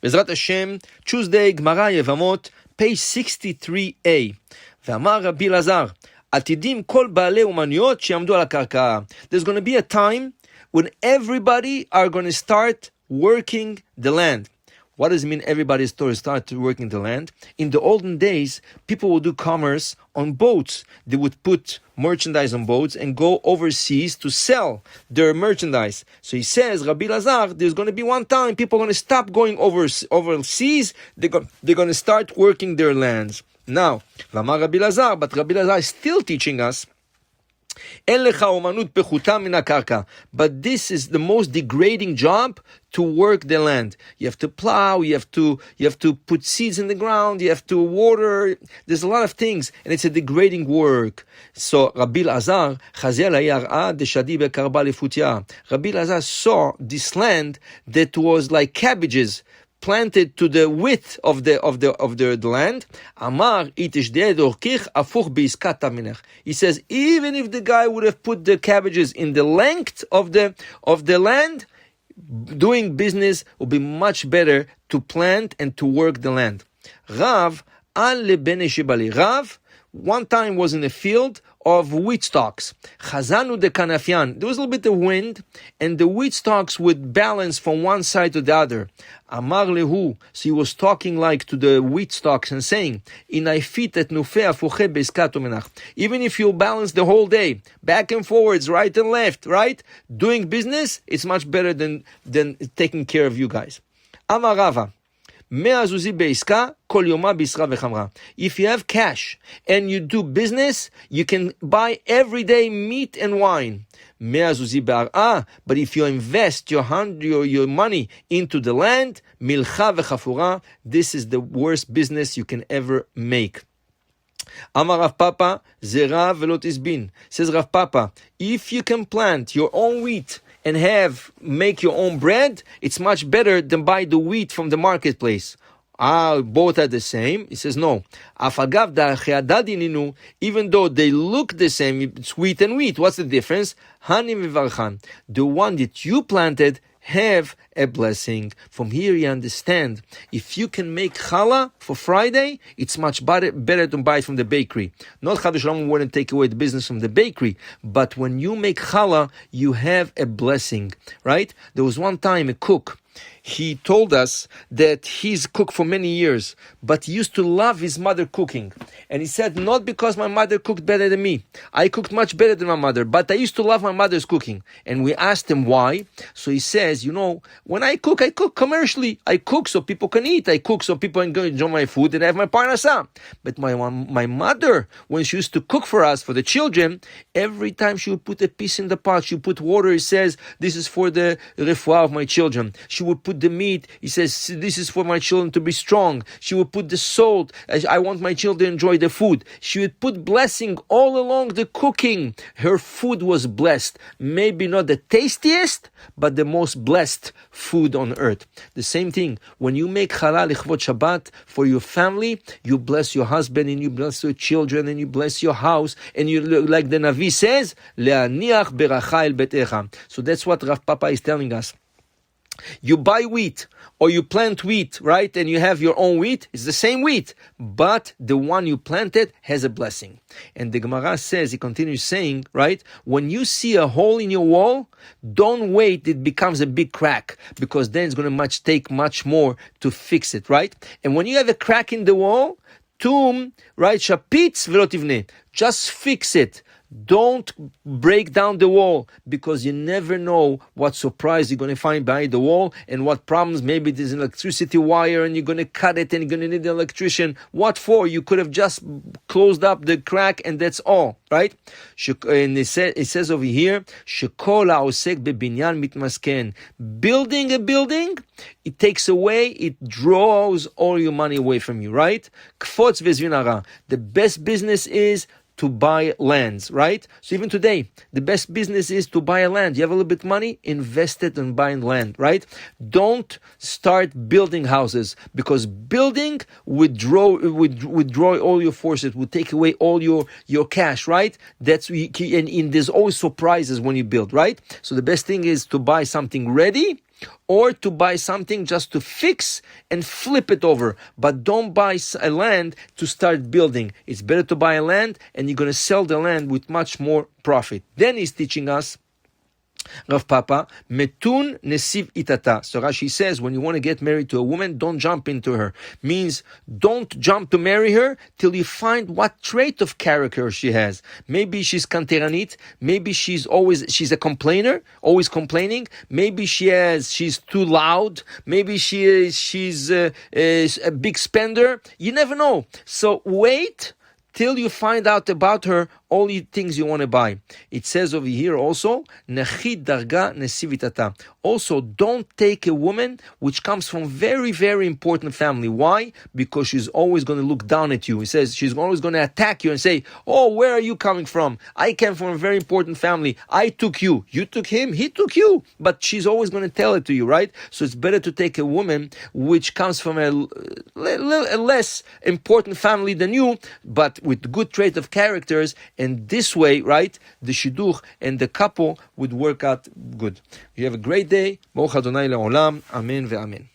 Bezrat Hashem, Tuesday, Gemara Yevamot, page 63a. ואמר רבי אלעזר, עתידים כל בעלי אומנויות שיעמדו על הקרקע. There's going to be a time when everybody are going to start working the land. What does it mean everybody start working the land? In the olden days, people would do commerce on boats. They would put merchandise on boats and go overseas to sell their merchandise. So he says, Rabbi Lazar, there's going to be one time people are going to stop going overseas. They're going to start working their lands. Now, Lamar Rabbi Lazar, but Rabbi Lazar is still teaching us, but this is the most degrading job, to work the land. You have to plow, you have to put seeds in the ground, you have to water. There's a lot of things, and it's a degrading work. So Rabbi Lazar, Rabbi Lazar saw this land that was like cabbages, planted to the width of the land. Amar he says, even if the guy would have put the cabbages in the length of the land, doing business would be much better to plant and to work the land. Rav one time was in a field of wheat stalks. Chazanu de kanafian. There was a little bit of wind, and the wheat stalks would balance from one side to the other. Amar lehu. So he was talking like to the wheat stalks and saying, even if you balance the whole day, back and forwards, right and left, right? Doing business, it's much better than taking care of you guys. Amar Rava. If you have cash and you do business, you can buy every day meat and wine. But if you invest your money into the land, this is the worst business you can ever make. Amar Rav Papa, zera velot isbin. Says Rav Papa, if you can plant your own wheat and make your own bread, it's much better than buy the wheat from the marketplace. Both are the same. He says no. Even though they look the same, it's wheat and wheat. What's the difference? The one that you planted have a blessing. From here you understand, if you can make challah for Friday, it's much better to buy it from the bakery. Not Chad Shalom wouldn't take away the business from the bakery, but when you make challah, you have a blessing, right? There was one time a cook, he told us that he's cooked for many years, but he used to love his mother cooking. And he said, not because my mother cooked better than me. I cooked much better than my mother, but I used to love my mother's cooking. And we asked him why. So he says, when I cook commercially. I cook so people can eat. I cook so people can enjoy my food and have my parnasah. But my mother, when she used to cook for us, for the children, every time she would put a piece in the pot, she would put water. He says, this is for the refuah of my children. She would put the meat. He says, this is for my children to be strong. She would put the salt. I want my children to enjoy the food. She would put blessing all along the cooking. Her food was blessed. Maybe not the tastiest, but the most blessed food on earth. The same thing, when you make challah lichvot Shabbat for your family, you bless your husband and you bless your children and you bless your house, and you, like the Navi says, le'aniach beracha el betecha. So that's what Rav Papa is telling us. You buy wheat or you plant wheat, right? And you have your own wheat. It's the same wheat, but the one you planted has a blessing. And the Gemara says, he continues saying, right? When you see a hole in your wall, don't wait it becomes a big crack, because then it's going to take much more to fix it, right? And when you have a crack in the wall, right? Shapitz v'lo tivneh. Just fix it. Don't break down the wall, because you never know what surprise you're going to find behind the wall and what problems. Maybe there's an electricity wire and you're going to cut it and you're going to need an electrician. What for? You could have just closed up the crack and that's all, right? And it says over here, building a building, it takes away, it draws all your money away from you, right? The best business is to buy lands, right? So even today, the best business is to buy a land. You have a little bit of money, invest it in buying land, right? Don't start building houses, because building withdraw all your forces, would take away all your cash, right? And there's always surprises when you build, right? So the best thing is to buy something ready or to buy something just to fix and flip it over. But don't buy a land to start building. It's better to buy a land and you're going to sell the land with much more profit. Then he's teaching us, Rav Papa, Metun Nesiv Itata. So Rashi says, when you want to get married to a woman, don't jump into her. Means don't jump to marry her till you find what trait of character she has. Maybe she's kanteranit. Maybe she's a complainer, always complaining. Maybe she's too loud. Maybe she's a big spender. You never know. So wait till you find out about her all the things you want to buy. It says over here also, Nechid Darga Nesivitata. Also, don't take a woman which comes from very, very important family. Why? Because she's always going to look down at you. He says she's always going to attack you and say, oh, where are you coming from? I came from a very important family. I took you. You took him. He took you. But she's always going to tell it to you, right? So it's better to take a woman which comes from a less important family than you, but with good trait of characters. And this way, right, the shidduch and the couple would work out good. You have a great day. Baruch Adonai le'olam. Amen ve'amen.